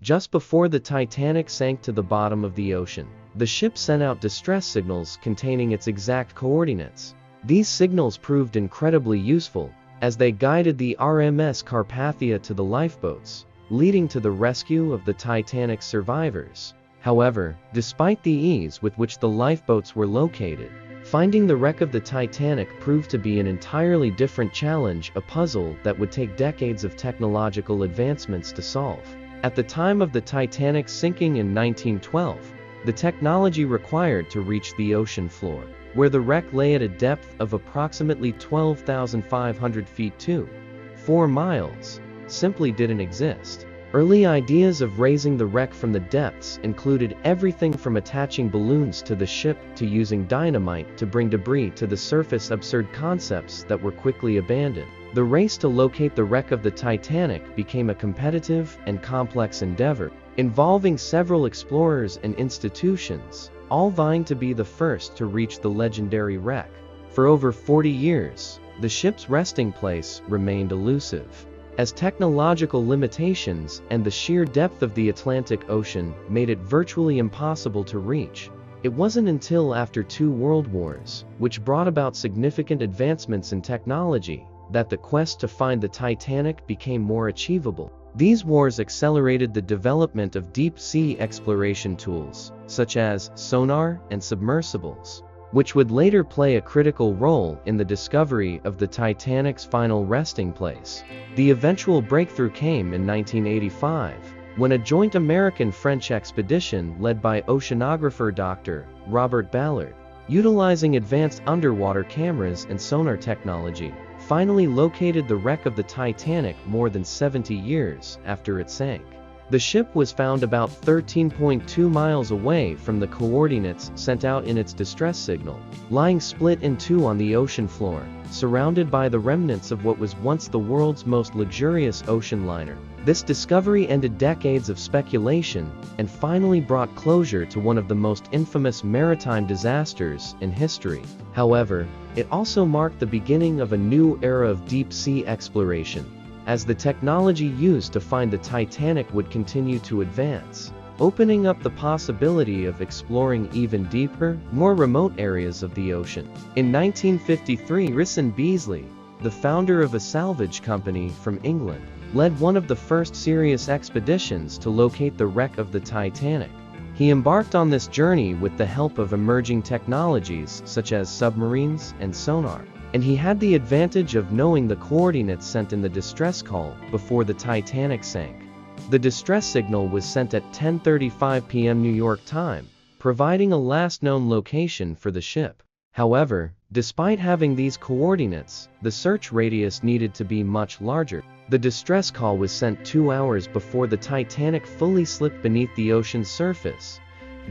Just before the Titanic sank to the bottom of the ocean, the ship sent out distress signals containing its exact coordinates. These signals proved incredibly useful, as they guided the RMS Carpathia to the lifeboats, leading to the rescue of the Titanic's survivors. However, despite the ease with which the lifeboats were located, finding the wreck of the Titanic proved to be an entirely different challenge, a puzzle that would take decades of technological advancements to solve. At the time of the Titanic's sinking in 1912, the technology required to reach the ocean floor, where the wreck lay at a depth of approximately 12,500 feet to 4 miles, simply didn't exist. Early ideas of raising the wreck from the depths included everything from attaching balloons to the ship to using dynamite to bring debris to the surface, absurd concepts that were quickly abandoned. The race to locate the wreck of the Titanic became a competitive and complex endeavor, involving several explorers and institutions, all vying to be the first to reach the legendary wreck. For over 40 years, the ship's resting place remained elusive, as technological limitations and the sheer depth of the Atlantic Ocean made it virtually impossible to reach. It wasn't until after 2 world wars, which brought about significant advancements in technology, that the quest to find the Titanic became more achievable. These wars accelerated the development of deep-sea exploration tools, such as sonar and submersibles, which would later play a critical role in the discovery of the Titanic's final resting place. The eventual breakthrough came in 1985, when a joint American-French expedition led by oceanographer Dr. Robert Ballard, utilizing advanced underwater cameras and sonar technology, finally located the wreck of the Titanic more than 70 years after it sank. The ship was found about 13.2 miles away from the coordinates sent out in its distress signal, lying split in two on the ocean floor, surrounded by the remnants of what was once the world's most luxurious ocean liner. This discovery ended decades of speculation and finally brought closure to one of the most infamous maritime disasters in history. However, it also marked the beginning of a new era of deep-sea exploration, as the technology used to find the Titanic would continue to advance, opening up the possibility of exploring even deeper, more remote areas of the ocean. In 1953, Risson Beasley, the founder of a salvage company from England, led one of the first serious expeditions to locate the wreck of the Titanic. He embarked on this journey with the help of emerging technologies such as submarines and sonar, and he had the advantage of knowing the coordinates sent in the distress call before the Titanic sank. The distress signal was sent at 10:35 p.m. New York time, providing a last known location for the ship. However, despite having these coordinates, the search radius needed to be much larger. The distress call was sent 2 hours before the Titanic fully slipped beneath the ocean's surface,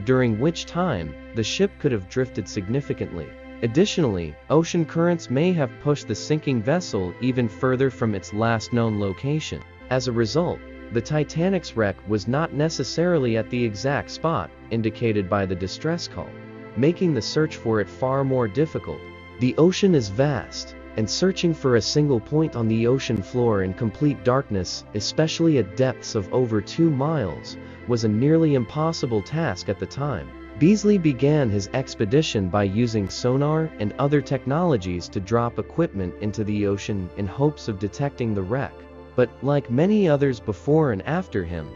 during which time the ship could have drifted significantly. Additionally, ocean currents may have pushed the sinking vessel even further from its last known location. As a result, the Titanic's wreck was not necessarily at the exact spot indicated by the distress call, making the search for it far more difficult. The ocean is vast, and searching for a single point on the ocean floor in complete darkness, especially at depths of over 2 miles, was a nearly impossible task at the time. Beasley began his expedition by using sonar and other technologies to drop equipment into the ocean in hopes of detecting the wreck. But, like many others before and after him,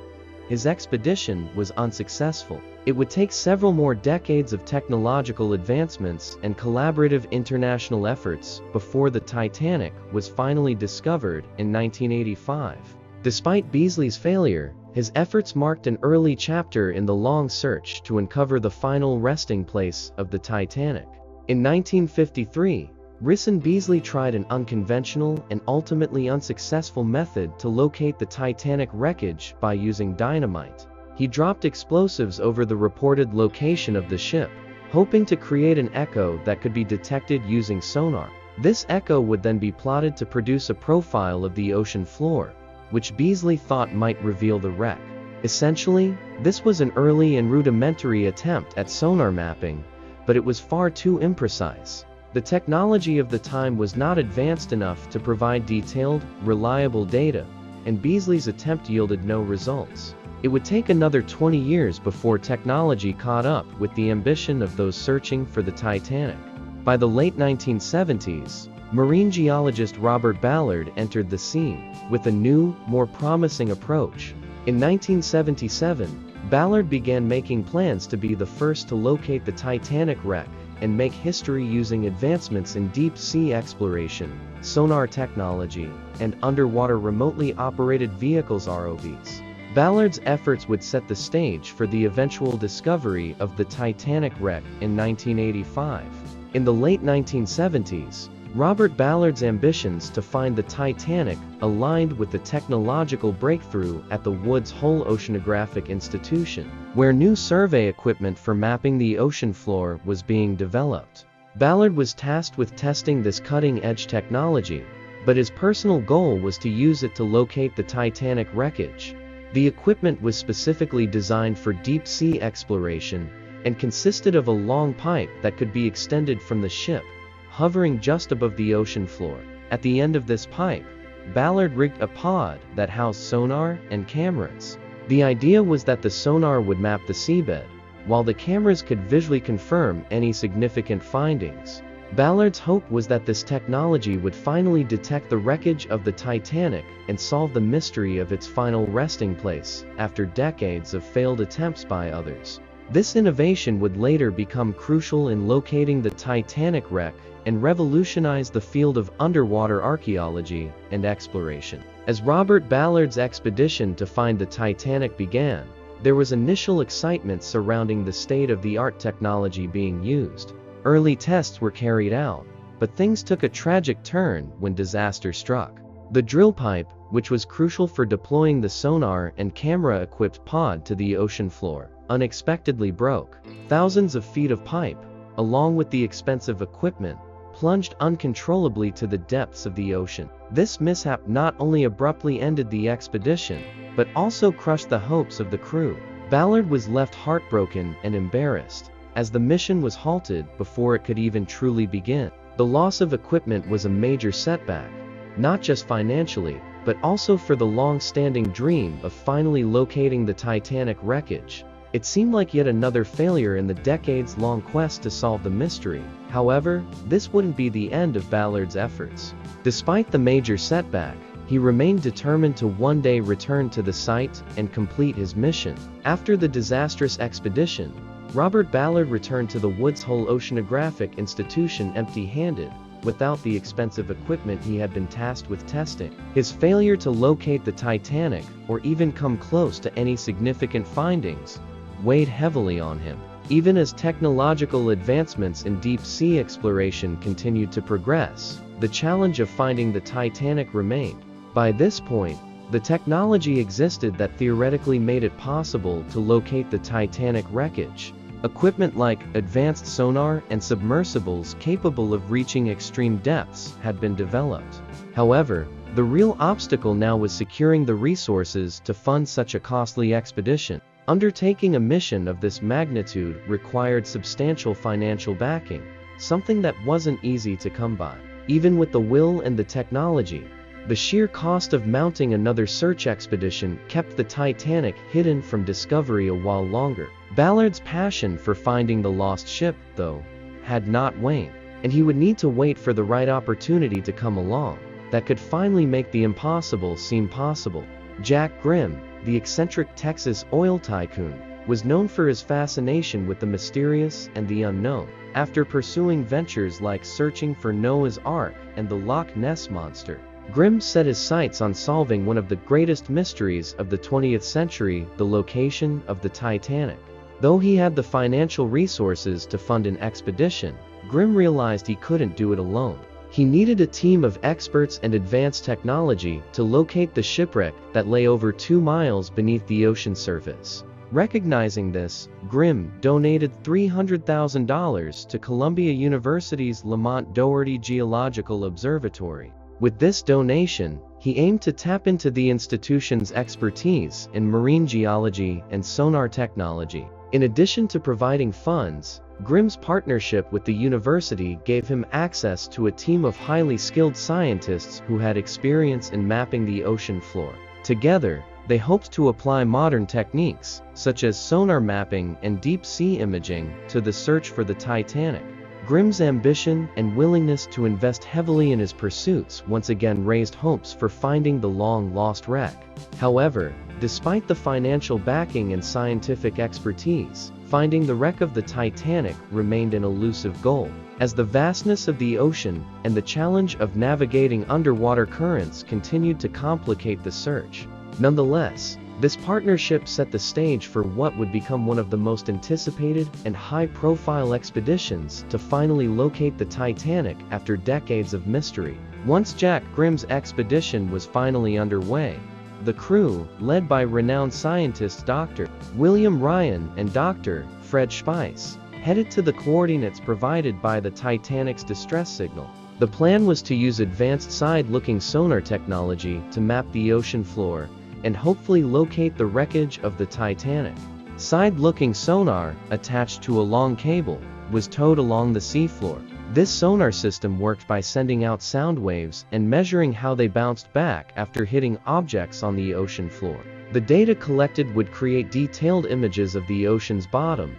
his expedition was unsuccessful. It would take several more decades of technological advancements and collaborative international efforts before the Titanic was finally discovered in 1985. Despite Beasley's failure, his efforts marked an early chapter in the long search to uncover the final resting place of the Titanic. In 1953, Risson Beasley tried an unconventional and ultimately unsuccessful method to locate the Titanic wreckage by using dynamite. He dropped explosives over the reported location of the ship, hoping to create an echo that could be detected using sonar. This echo would then be plotted to produce a profile of the ocean floor, which Beasley thought might reveal the wreck. Essentially, this was an early and rudimentary attempt at sonar mapping, but it was far too imprecise. The technology of the time was not advanced enough to provide detailed, reliable data, and Beasley's attempt yielded no results. It would take another 20 years before technology caught up with the ambition of those searching for the Titanic. By the late 1970s, marine geologist Robert Ballard entered the scene with a new, more promising approach. In 1977, Ballard began making plans to be the first to locate the Titanic wreck and make history using advancements in deep-sea exploration, sonar technology, and underwater remotely operated vehicles (ROVs). Ballard's efforts would set the stage for the eventual discovery of the Titanic wreck in 1985. In the late 1970s, Robert Ballard's ambitions to find the Titanic aligned with the technological breakthrough at the Woods Hole Oceanographic Institution, where new survey equipment for mapping the ocean floor was being developed. Ballard was tasked with testing this cutting-edge technology, but his personal goal was to use it to locate the Titanic wreckage. The equipment was specifically designed for deep-sea exploration and consisted of a long pipe that could be extended from the ship, hovering just above the ocean floor. At the end of this pipe, Ballard rigged a pod that housed sonar and cameras. The idea was that the sonar would map the seabed, while the cameras could visually confirm any significant findings. Ballard's hope was that this technology would finally detect the wreckage of the Titanic and solve the mystery of its final resting place, after decades of failed attempts by others. This innovation would later become crucial in locating the Titanic wreck and revolutionize the field of underwater archaeology and exploration. As Robert Ballard's expedition to find the Titanic began, there was initial excitement surrounding the state-of-the-art technology being used. Early tests were carried out, but things took a tragic turn when disaster struck. The drill pipe, which was crucial for deploying the sonar and camera-equipped pod to the ocean floor, unexpectedly broke. Thousands of feet of pipe, along with the expensive equipment, plunged uncontrollably to the depths of the ocean. This mishap not only abruptly ended the expedition, but also crushed the hopes of the crew. Ballard was left heartbroken and embarrassed, as the mission was halted before it could even truly begin. The loss of equipment was a major setback, not just financially, but also for the long-standing dream of finally locating the Titanic wreckage. It seemed like yet another failure in the decades-long quest to solve the mystery. However, this wouldn't be the end of Ballard's efforts. Despite the major setback, he remained determined to one day return to the site and complete his mission. After the disastrous expedition, Robert Ballard returned to the Woods Hole Oceanographic Institution empty-handed, without the expensive equipment he had been tasked with testing. His failure to locate the Titanic, or even come close to any significant findings, weighed heavily on him. Even as technological advancements in deep-sea exploration continued to progress, the challenge of finding the Titanic remained. By this point, the technology existed that theoretically made it possible to locate the Titanic wreckage. Equipment like advanced sonar and submersibles capable of reaching extreme depths had been developed. However, the real obstacle now was securing the resources to fund such a costly expedition. Undertaking a mission of this magnitude required substantial financial backing, something that wasn't easy to come by. Even with the will and the technology, the sheer cost of mounting another search expedition kept the Titanic hidden from discovery a while longer. Ballard's passion for finding the lost ship, though, had not waned, and he would need to wait for the right opportunity to come along that could finally make the impossible seem possible. Jack Grimm, the eccentric Texas oil tycoon, was known for his fascination with the mysterious and the unknown. After pursuing ventures like searching for Noah's Ark and the Loch Ness Monster, Grimm set his sights on solving one of the greatest mysteries of the 20th century, the location of the Titanic. Though he had the financial resources to fund an expedition, Grimm realized he couldn't do it alone. He needed a team of experts and advanced technology to locate the shipwreck that lay over 2 miles beneath the ocean surface. Recognizing this, Grimm donated $300,000 to Columbia University's Lamont Doherty Geological Observatory. With this donation, he aimed to tap into the institution's expertise in marine geology and sonar technology. In addition to providing funds, Grimm's partnership with the university gave him access to a team of highly skilled scientists who had experience in mapping the ocean floor. Together, they hoped to apply modern techniques, such as sonar mapping and deep-sea imaging, to the search for the Titanic. Grimm's ambition and willingness to invest heavily in his pursuits once again raised hopes for finding the long-lost wreck. However, despite the financial backing and scientific expertise, finding the wreck of the Titanic remained an elusive goal, as the vastness of the ocean and the challenge of navigating underwater currents continued to complicate the search. Nonetheless, this partnership set the stage for what would become one of the most anticipated and high-profile expeditions to finally locate the Titanic after decades of mystery. Once Jack Grimm's expedition was finally underway, the crew, led by renowned scientists Dr. William Ryan and Dr. Fred Spice, headed to the coordinates provided by the Titanic's distress signal. The plan was to use advanced side-looking sonar technology to map the ocean floor and hopefully locate the wreckage of the Titanic. Side-looking sonar, attached to a long cable, was towed along the seafloor. This sonar system worked by sending out sound waves and measuring how they bounced back after hitting objects on the ocean floor. The data collected would create detailed images of the ocean's bottom,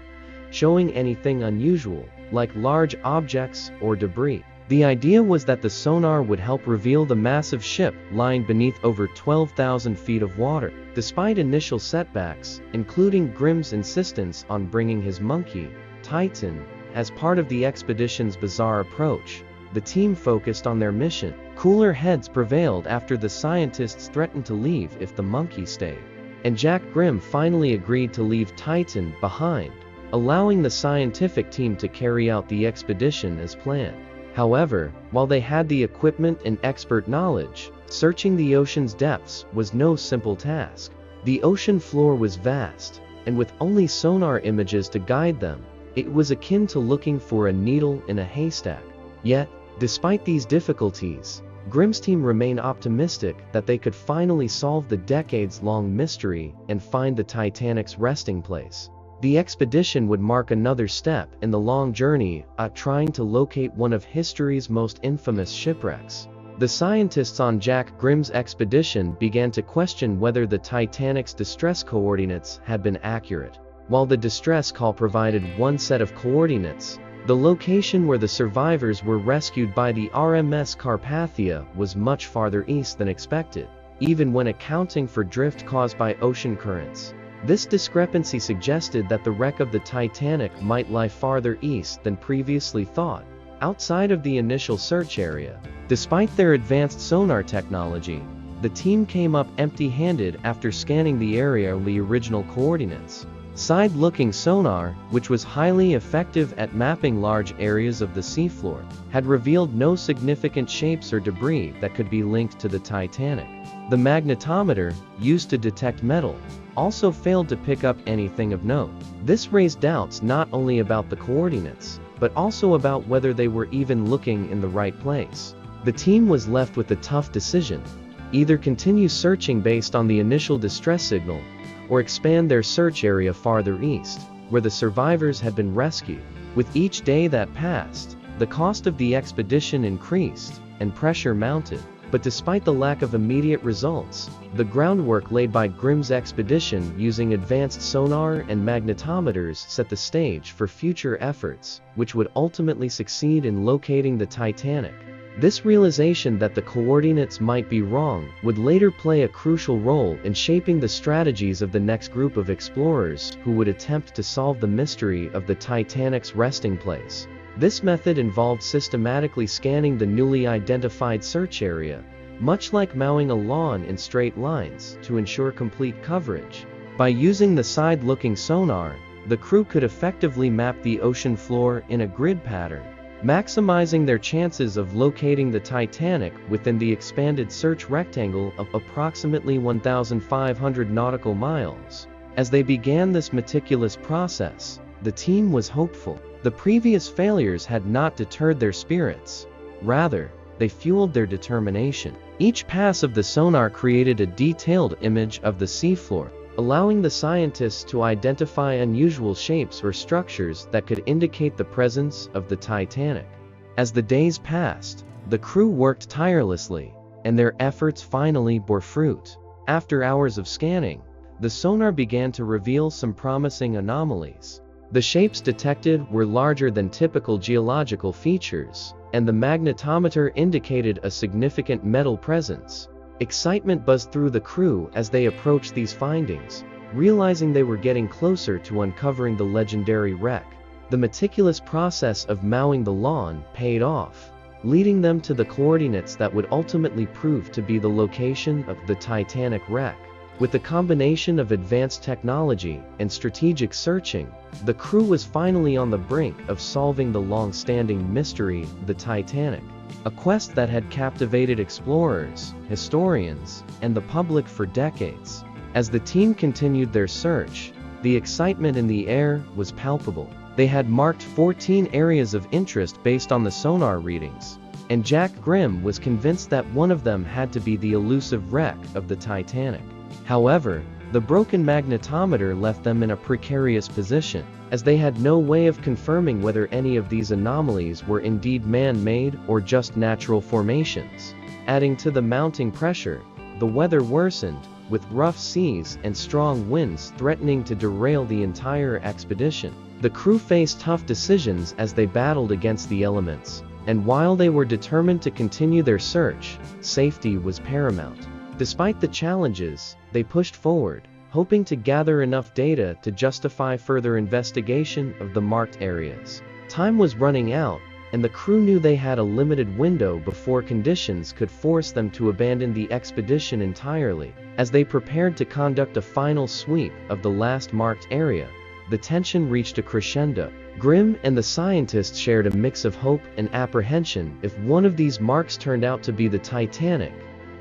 showing anything unusual, like large objects or debris. The idea was that the sonar would help reveal the massive ship lying beneath over 12,000 feet of water. Despite initial setbacks, including Grimm's insistence on bringing his monkey, Titan, as part of the expedition's bizarre approach, the team focused on their mission. Cooler heads prevailed after the scientists threatened to leave if the monkey stayed, and Jack Grimm finally agreed to leave Titan behind, allowing the scientific team to carry out the expedition as planned. However, while they had the equipment and expert knowledge, searching the ocean's depths was no simple task. The ocean floor was vast, and with only sonar images to guide them, it was akin to looking for a needle in a haystack. Yet, despite these difficulties, Grimm's team remained optimistic that they could finally solve the decades-long mystery and find the Titanic's resting place. The expedition would mark another step in the long journey trying to locate one of history's most infamous shipwrecks. The scientists on Jack Grimm's expedition began to question whether the Titanic's distress coordinates had been accurate. While the distress call provided one set of coordinates, the location where the survivors were rescued by the RMS Carpathia was much farther east than expected, even when accounting for drift caused by ocean currents. This discrepancy suggested that the wreck of the Titanic might lie farther east than previously thought, outside of the initial search area. Despite their advanced sonar technology, the team came up empty-handed after scanning the area of the original coordinates. Side-looking sonar, which was highly effective at mapping large areas of the seafloor, had revealed no significant shapes or debris that could be linked to the Titanic. The magnetometer, used to detect metal, also failed to pick up anything of note. This raised doubts not only about the coordinates, but also about whether they were even looking in the right place. The team was left with a tough decision: either continue searching based on the initial distress signal, or expand their search area farther east, where the survivors had been rescued. With each day that passed, the cost of the expedition increased, and pressure mounted. But despite the lack of immediate results, the groundwork laid by Grimm's expedition using advanced sonar and magnetometers set the stage for future efforts, which would ultimately succeed in locating the Titanic. This realization that the coordinates might be wrong would later play a crucial role in shaping the strategies of the next group of explorers who would attempt to solve the mystery of the Titanic's resting place. This method involved systematically scanning the newly identified search area, much like mowing a lawn in straight lines, to ensure complete coverage. By using the side-looking sonar, the crew could effectively map the ocean floor in a grid pattern, maximizing their chances of locating the Titanic within the expanded search rectangle of approximately 1,500 nautical miles. As they began this meticulous process, the team was hopeful. The previous failures had not deterred their spirits. Rather, they fueled their determination. Each pass of the sonar created a detailed image of the seafloor, allowing the scientists to identify unusual shapes or structures that could indicate the presence of the Titanic. As the days passed, the crew worked tirelessly, and their efforts finally bore fruit. After hours of scanning, the sonar began to reveal some promising anomalies. The shapes detected were larger than typical geological features, and the magnetometer indicated a significant metal presence. Excitement buzzed through the crew as they approached these findings, realizing they were getting closer to uncovering the legendary wreck. The meticulous process of mowing the lawn paid off, leading them to the coordinates that would ultimately prove to be the location of the Titanic wreck. With the combination of advanced technology and strategic searching, the crew was finally on the brink of solving the long-standing mystery, the Titanic, a quest that had captivated explorers, historians, and the public for decades. As the team continued their search, the excitement in the air was palpable. They had marked 14 areas of interest based on the sonar readings, and Jack Grimm was convinced that one of them had to be the elusive wreck of the Titanic. However, the broken magnetometer left them in a precarious position, as they had no way of confirming whether any of these anomalies were indeed man-made or just natural formations. Adding to the mounting pressure, the weather worsened, with rough seas and strong winds threatening to derail the entire expedition. The crew faced tough decisions as they battled against the elements, and while they were determined to continue their search, safety was paramount. Despite the challenges, they pushed forward, hoping to gather enough data to justify further investigation of the marked areas. Time was running out, and the crew knew they had a limited window before conditions could force them to abandon the expedition entirely. As they prepared to conduct a final sweep of the last marked area, the tension reached a crescendo. Grimm and the scientists shared a mix of hope and apprehension. If one of these marks turned out to be the Titanic,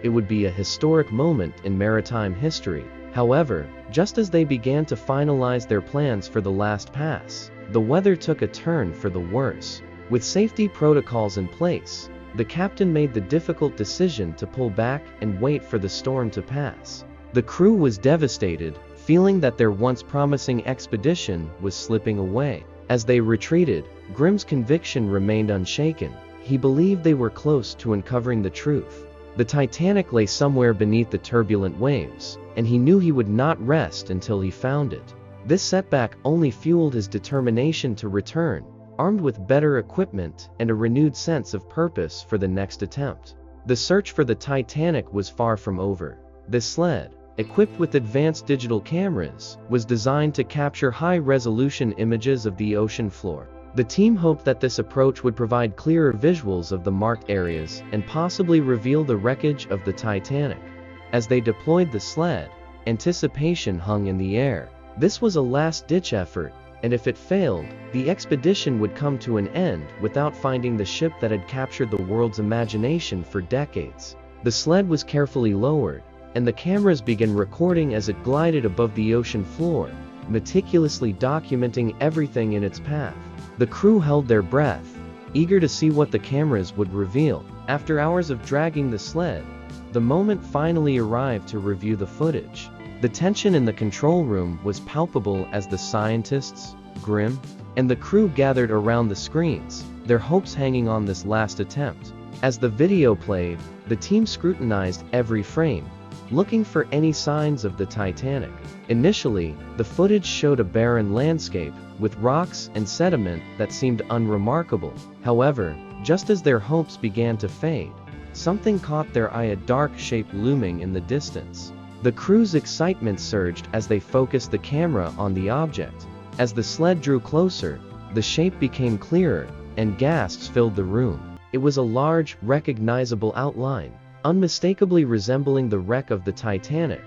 it would be a historic moment in maritime history. However, just as they began to finalize their plans for the last pass, the weather took a turn for the worse. With safety protocols in place, the captain made the difficult decision to pull back and wait for the storm to pass. The crew was devastated, feeling that their once promising expedition was slipping away. As they retreated, Grimm's conviction remained unshaken. He believed they were close to uncovering the truth. The Titanic lay somewhere beneath the turbulent waves, and he knew he would not rest until he found it. This setback only fueled his determination to return, armed with better equipment and a renewed sense of purpose for the next attempt. The search for the Titanic was far from over. The sled, equipped with advanced digital cameras, was designed to capture high-resolution images of the ocean floor. The team hoped that this approach would provide clearer visuals of the marked areas and possibly reveal the wreckage of the Titanic. As they deployed the sled, anticipation hung in the air. This was a last-ditch effort, and if it failed, the expedition would come to an end without finding the ship that had captured the world's imagination for decades. The sled was carefully lowered, and the cameras began recording as it glided above the ocean floor, meticulously documenting everything in its path. The crew held their breath, eager to see what the cameras would reveal. After hours of dragging the sled, the moment finally arrived to review the footage. The tension in the control room was palpable as the scientists, Grimm, and the crew gathered around the screens, their hopes hanging on this last attempt. As the video played, the team scrutinized every frame, looking for any signs of the Titanic. Initially, the footage showed a barren landscape, with rocks and sediment that seemed unremarkable. However, just as their hopes began to fade, something caught their eye, a dark shape looming in the distance. The crew's excitement surged as they focused the camera on the object. As the sled drew closer, the shape became clearer, and gasps filled the room. It was a large, recognizable outline, unmistakably resembling the wreck of the Titanic.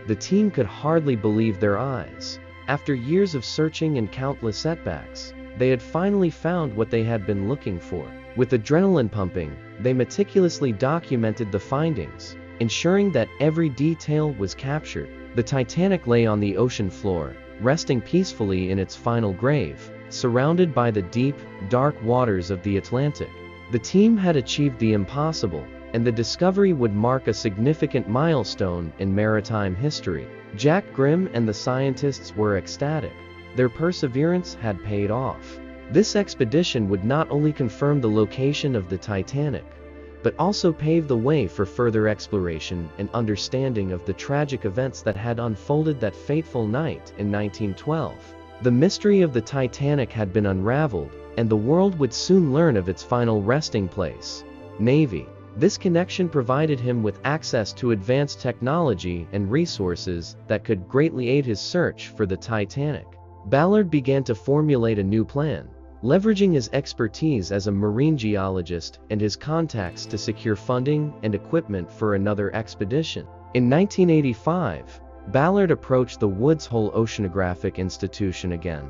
The team could hardly believe their eyes. After years of searching and countless setbacks, they had finally found what they had been looking for. With adrenaline pumping, they meticulously documented the findings, ensuring that every detail was captured. The Titanic lay on the ocean floor, resting peacefully in its final grave, surrounded by the deep, dark waters of the Atlantic. The team had achieved the impossible, and the discovery would mark a significant milestone in maritime history. Jack Grimm and the scientists were ecstatic. Their perseverance had paid off. This expedition would not only confirm the location of the Titanic, but also paved the way for further exploration and understanding of the tragic events that had unfolded that fateful night in 1912. The mystery of the Titanic had been unraveled, and the world would soon learn of its final resting place. Navy. This connection provided him with access to advanced technology and resources that could greatly aid his search for the Titanic. Ballard began to formulate a new plan, leveraging his expertise as a marine geologist and his contacts to secure funding and equipment for another expedition. In 1985, Ballard approached the Woods Hole Oceanographic Institution again.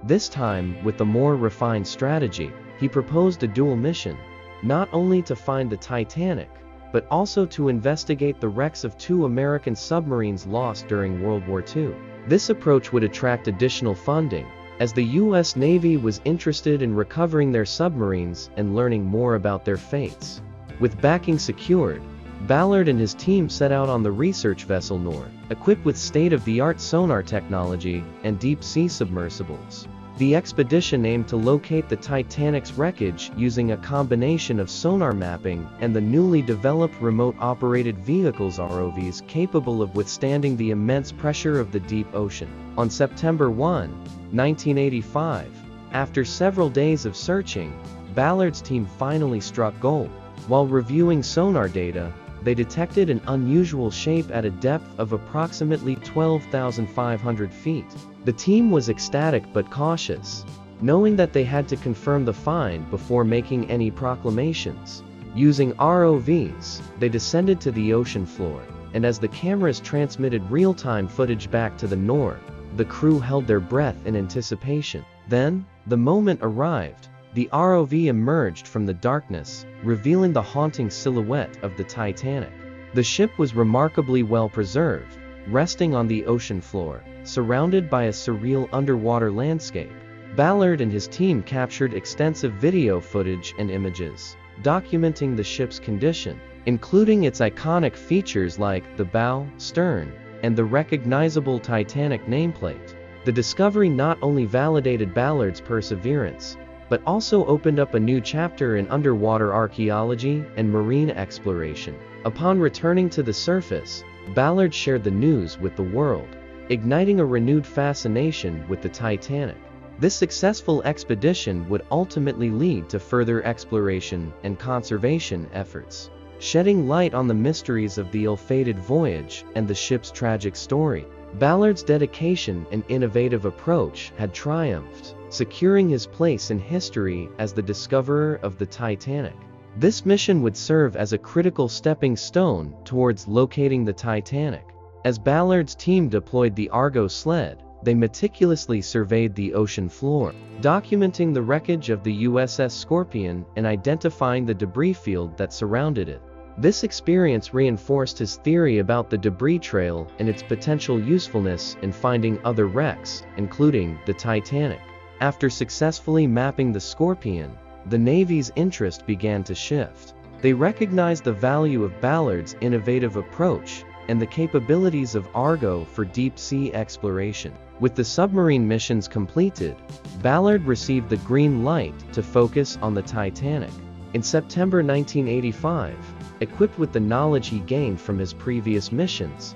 This time, with a more refined strategy, he proposed a dual mission, not only to find the Titanic, but also to investigate the wrecks of 2 American submarines lost during World War II. This approach would attract additional funding, as the U.S. Navy was interested in recovering their submarines and learning more about their fates. With backing secured, Ballard and his team set out on the research vessel Nor, equipped with state-of-the-art sonar technology and deep-sea submersibles. The expedition aimed to locate the Titanic's wreckage using a combination of sonar mapping and the newly developed remote-operated vehicles ROVs capable of withstanding the immense pressure of the deep ocean. On September 1, 1985, after several days of searching, Ballard's team finally struck gold. While reviewing sonar data, they detected an unusual shape at a depth of approximately 12,500 feet. The team was ecstatic but cautious, knowing that they had to confirm the find before making any proclamations. Using ROVs, they descended to the ocean floor, and as the cameras transmitted real-time footage back to the NOR, the crew held their breath in anticipation. Then, the moment arrived. The ROV emerged from the darkness, revealing the haunting silhouette of the Titanic. The ship was remarkably well preserved, resting on the ocean floor, surrounded by a surreal underwater landscape. Ballard and his team captured extensive video footage and images, documenting the ship's condition, including its iconic features like the bow, stern, and the recognizable Titanic nameplate. The discovery not only validated Ballard's perseverance, but also opened up a new chapter in underwater archaeology and marine exploration. Upon returning to the surface, Ballard shared the news with the world, igniting a renewed fascination with the Titanic. This successful expedition would ultimately lead to further exploration and conservation efforts, shedding light on the mysteries of the ill-fated voyage and the ship's tragic story. Ballard's dedication and innovative approach had triumphed, securing his place in history as the discoverer of the Titanic. This mission would serve as a critical stepping stone towards locating the Titanic. As Ballard's team deployed the Argo sled, they meticulously surveyed the ocean floor, documenting the wreckage of the USS Scorpion and identifying the debris field that surrounded it. This experience reinforced his theory about the debris trail and its potential usefulness in finding other wrecks, including the Titanic. After successfully mapping the Scorpion, the Navy's interest began to shift. They recognized the value of Ballard's innovative approach and the capabilities of Argo for deep-sea exploration. With the submarine missions completed, Ballard received the green light to focus on the Titanic. In September 1985, equipped with the knowledge he gained from his previous missions,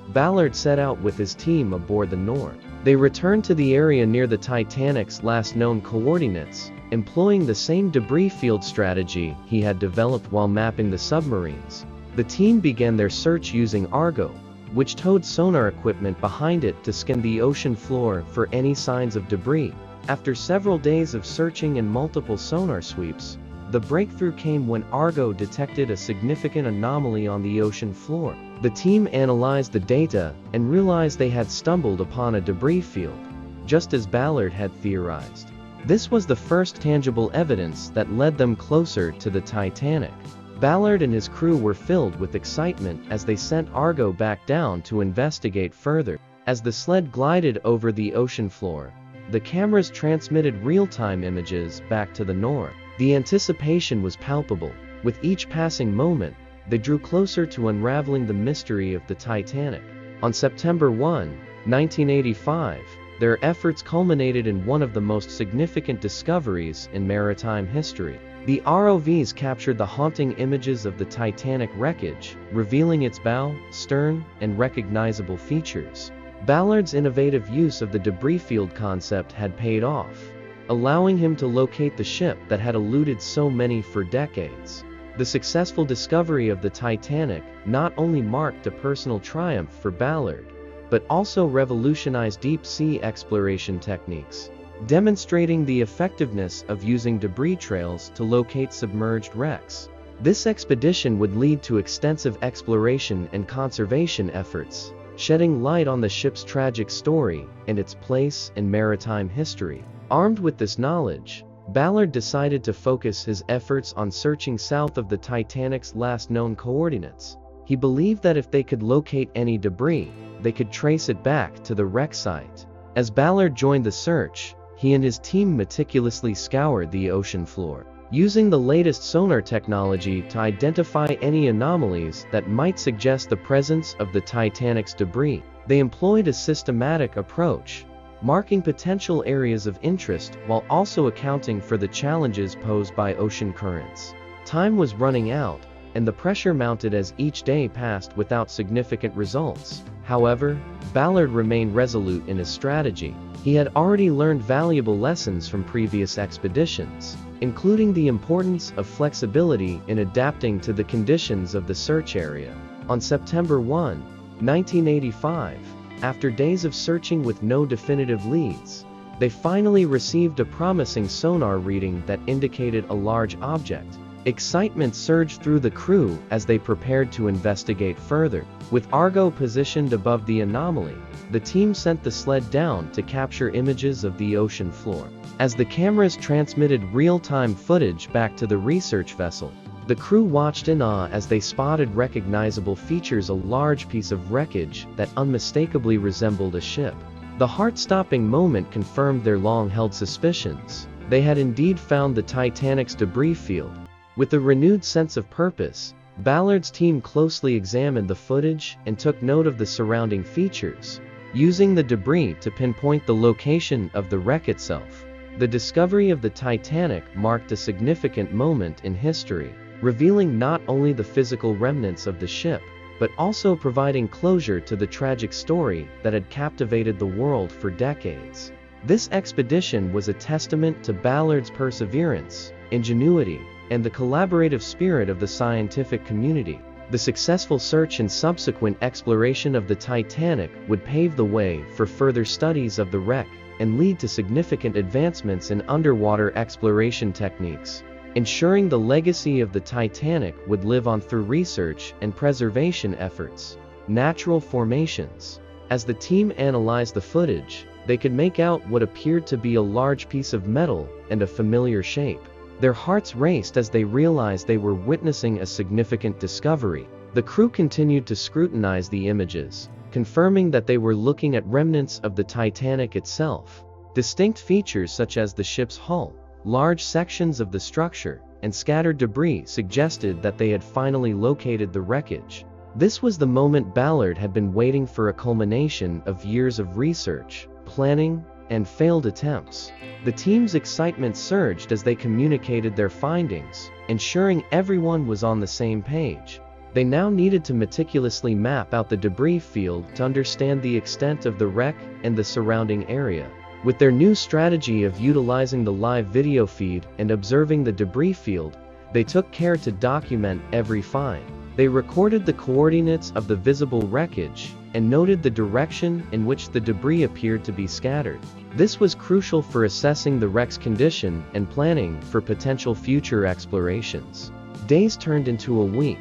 Ballard set out with his team aboard the NOR. They returned to the area near the Titanic's last known coordinates, employing the same debris field strategy he had developed while mapping the submarines. The team began their search using Argo, which towed sonar equipment behind it to scan the ocean floor for any signs of debris. After several days of searching and multiple sonar sweeps, the breakthrough came when Argo detected a significant anomaly on the ocean floor. The team analyzed the data and realized they had stumbled upon a debris field, just as Ballard had theorized. This was the first tangible evidence that led them closer to the Titanic. Ballard and his crew were filled with excitement as they sent Argo back down to investigate further. As the sled glided over the ocean floor, the cameras transmitted real-time images back to the NOR. The anticipation was palpable. With each passing moment, they drew closer to unraveling the mystery of the Titanic. On September 1, 1985, their efforts culminated in one of the most significant discoveries in maritime history. The ROVs captured the haunting images of the Titanic wreckage, revealing its bow, stern, and recognizable features. Ballard's innovative use of the debris field concept had paid off, allowing him to locate the ship that had eluded so many for decades. The successful discovery of the Titanic not only marked a personal triumph for Ballard, but also revolutionized deep-sea exploration techniques, demonstrating the effectiveness of using debris trails to locate submerged wrecks. This expedition would lead to extensive exploration and conservation efforts, shedding light on the ship's tragic story and its place in maritime history. Armed with this knowledge, Ballard decided to focus his efforts on searching south of the Titanic's last known coordinates. He believed that if they could locate any debris, they could trace it back to the wreck site. As Ballard joined the search, he and his team meticulously scoured the ocean floor, using the latest sonar technology to identify any anomalies that might suggest the presence of the Titanic's debris. They employed a systematic approach, marking potential areas of interest while also accounting for the challenges posed by ocean currents. Time was running out, and the pressure mounted as each day passed without significant results. However, Ballard remained resolute in his strategy. He had already learned valuable lessons from previous expeditions, including the importance of flexibility in adapting to the conditions of the search area. On September 1, 1985, after days of searching with no definitive leads, they finally received a promising sonar reading that indicated a large object. Excitement surged through the crew as they prepared to investigate further. With Argo positioned above the anomaly, the team sent the sled down to capture images of the ocean floor. As the cameras transmitted real-time footage back to the research vessel, the crew watched in awe as they spotted recognizable features: a large piece of wreckage that unmistakably resembled a ship. The heart-stopping moment confirmed their long-held suspicions. They had indeed found the Titanic's debris field. With a renewed sense of purpose, Ballard's team closely examined the footage and took note of the surrounding features, using the debris to pinpoint the location of the wreck itself. The discovery of the Titanic marked a significant moment in history, revealing not only the physical remnants of the ship, but also providing closure to the tragic story that had captivated the world for decades. This expedition was a testament to Ballard's perseverance, ingenuity, and the collaborative spirit of the scientific community. The successful search and subsequent exploration of the Titanic would pave the way for further studies of the wreck and lead to significant advancements in underwater exploration techniques, ensuring the legacy of the Titanic would live on through research and preservation efforts. Natural formations. As the team analyzed the footage, they could make out what appeared to be a large piece of metal and a familiar shape. Their hearts raced as they realized they were witnessing a significant discovery. The crew continued to scrutinize the images, confirming that they were looking at remnants of the Titanic itself. Distinct features such as the ship's hull, large sections of the structure, and scattered debris suggested that they had finally located the wreckage. This was the moment Ballard had been waiting for, a culmination of years of research, planning, and failed attempts. The team's excitement surged as they communicated their findings, ensuring everyone was on the same page. They now needed to meticulously map out the debris field to understand the extent of the wreck and the surrounding area. With their new strategy of utilizing the live video feed and observing the debris field, they took care to document every find. They recorded the coordinates of the visible wreckage and noted the direction in which the debris appeared to be scattered. This was crucial for assessing the wreck's condition and planning for potential future explorations. Days turned into a week,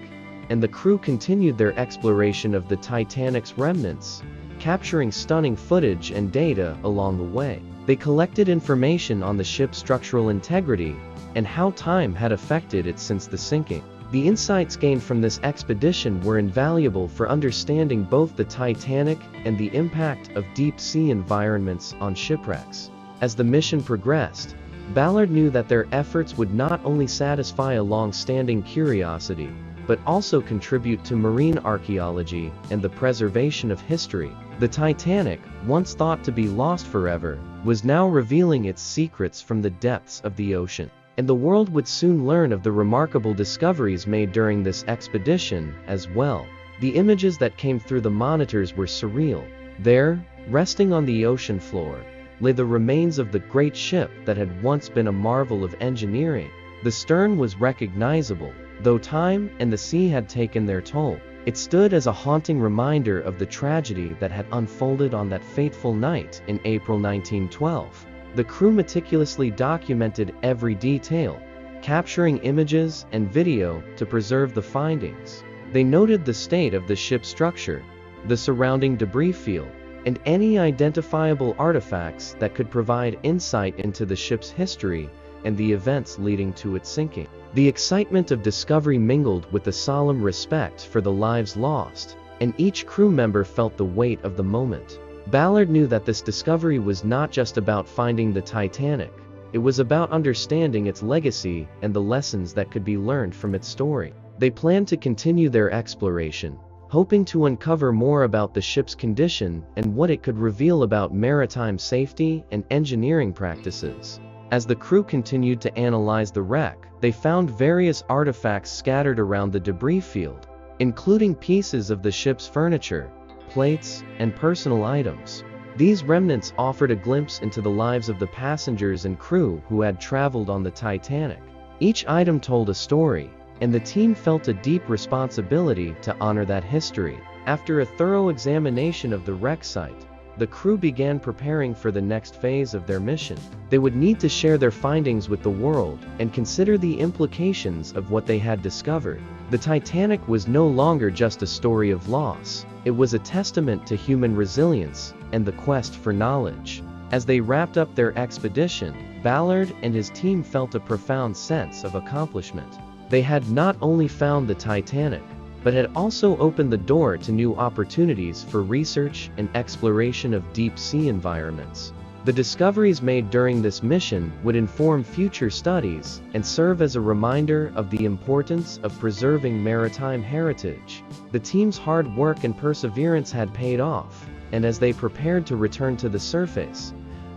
and the crew continued their exploration of the Titanic's remnants, capturing stunning footage and data along the way. They collected information on the ship's structural integrity and how time had affected it since the sinking. The insights gained from this expedition were invaluable for understanding both the Titanic and the impact of deep-sea environments on shipwrecks. As the mission progressed, Ballard knew that their efforts would not only satisfy a long-standing curiosity, but also contribute to marine archaeology and the preservation of history. The Titanic, once thought to be lost forever, was now revealing its secrets from the depths of the ocean. and the world would soon learn of the remarkable discoveries made during this expedition as well. The images that came through the monitors were surreal. There, resting on the ocean floor, lay the remains of the great ship that had once been a marvel of engineering. The stern was recognizable, though time and the sea had taken their toll. It stood as a haunting reminder of the tragedy that had unfolded on that fateful night in April 1912. The crew meticulously documented every detail, capturing images and video to preserve the findings. They noted the state of the ship's structure, the surrounding debris field, and any identifiable artifacts that could provide insight into the ship's history and the events leading to its sinking. The excitement of discovery mingled with the solemn respect for the lives lost, and each crew member felt the weight of the moment. Ballard knew that this discovery was not just about finding the Titanic, it was about understanding its legacy and the lessons that could be learned from its story. They planned to continue their exploration, hoping to uncover more about the ship's condition and what it could reveal about maritime safety and engineering practices. As the crew continued to analyze the wreck, they found various artifacts scattered around the debris field, including pieces of the ship's furniture, plates, and personal items. These remnants offered a glimpse into the lives of the passengers and crew who had traveled on the Titanic. Each item told a story, and the team felt a deep responsibility to honor that history. After a thorough examination of the wreck site, the crew began preparing for the next phase of their mission. They would need to share their findings with the world and consider the implications of what they had discovered. The Titanic was no longer just a story of loss. It was a testament to human resilience and the quest for knowledge. As they wrapped up their expedition, Ballard and his team felt a profound sense of accomplishment. They had not only found the Titanic, but had also opened the door to new opportunities for research and exploration of deep-sea environments. The discoveries made during this mission would inform future studies and serve as a reminder of the importance of preserving maritime heritage. The team's hard work and perseverance had paid off, and as they prepared to return to the surface,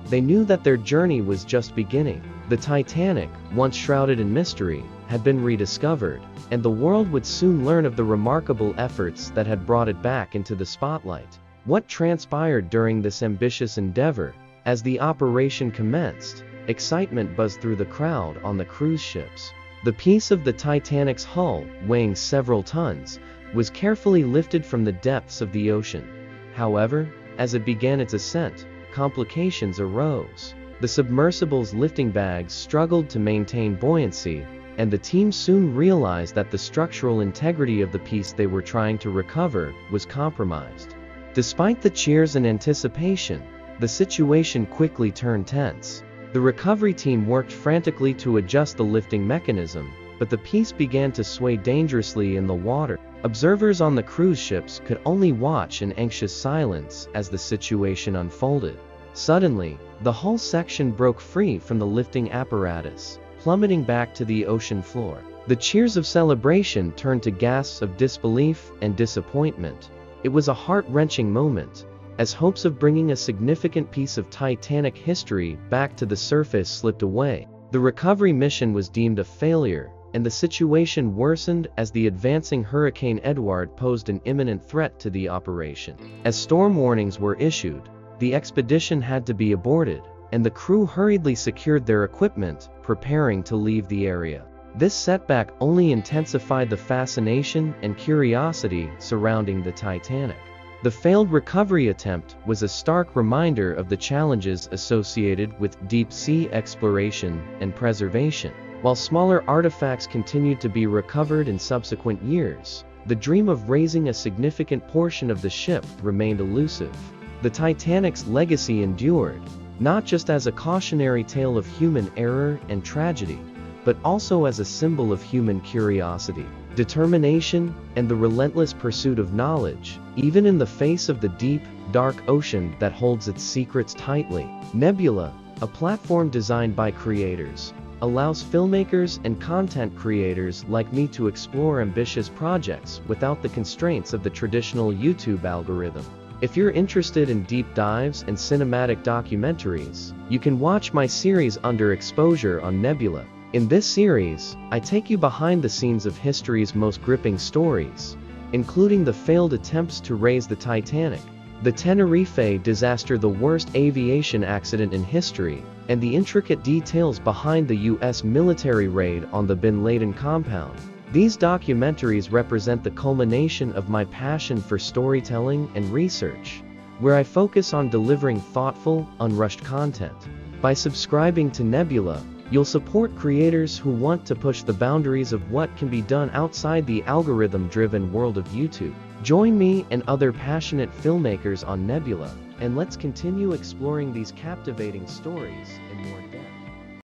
they knew that their journey was just beginning. The Titanic, once shrouded in mystery, had been rediscovered, and the world would soon learn of the remarkable efforts that had brought it back into the spotlight. What transpired during this ambitious endeavor? As the operation commenced, excitement buzzed through the crowd on the cruise ships. The piece of the Titanic's hull, weighing several tons, was carefully lifted from the depths of the ocean. However, as it began its ascent, complications arose. The submersible's lifting bags struggled to maintain buoyancy, and the team soon realized that the structural integrity of the piece they were trying to recover was compromised. Despite the cheers and anticipation, the situation quickly turned tense. The recovery team worked frantically to adjust the lifting mechanism, but the piece began to sway dangerously in the water. Observers on the cruise ships could only watch in anxious silence as the situation unfolded. Suddenly, the hull section broke free from the lifting apparatus, plummeting back to the ocean floor. The cheers of celebration turned to gasps of disbelief and disappointment. It was a heart-wrenching moment, as hopes of bringing a significant piece of Titanic history back to the surface slipped away. The recovery mission was deemed a failure, and the situation worsened as the advancing Hurricane Edward posed an imminent threat to the operation. As storm warnings were issued, the expedition had to be aborted, and the crew hurriedly secured their equipment, preparing to leave the area. This setback only intensified the fascination and curiosity surrounding the Titanic. The failed recovery attempt was a stark reminder of the challenges associated with deep-sea exploration and preservation. While smaller artifacts continued to be recovered in subsequent years, the dream of raising a significant portion of the ship remained elusive. The Titanic's legacy endured, not just as a cautionary tale of human error and tragedy, but also as a symbol of human curiosity, determination, and the relentless pursuit of knowledge, even in the face of the deep, dark ocean that holds its secrets tightly. Nebula, a platform designed by creators, allows filmmakers and content creators like me to explore ambitious projects without the constraints of the traditional YouTube algorithm. If you're interested in deep dives and cinematic documentaries, you can watch my series Under Exposure on Nebula. In this series, I take you behind the scenes of history's most gripping stories, including the failed attempts to raise the Titanic, the Tenerife disaster, the worst aviation accident in history, and the intricate details behind the U.S. military raid on the Bin Laden compound. These documentaries represent the culmination of my passion for storytelling and research, where I focus on delivering thoughtful, unrushed content. By subscribing to Nebula, you'll support creators who want to push the boundaries of what can be done outside the algorithm-driven world of YouTube. Join me and other passionate filmmakers on Nebula, and let's continue exploring these captivating stories in more depth.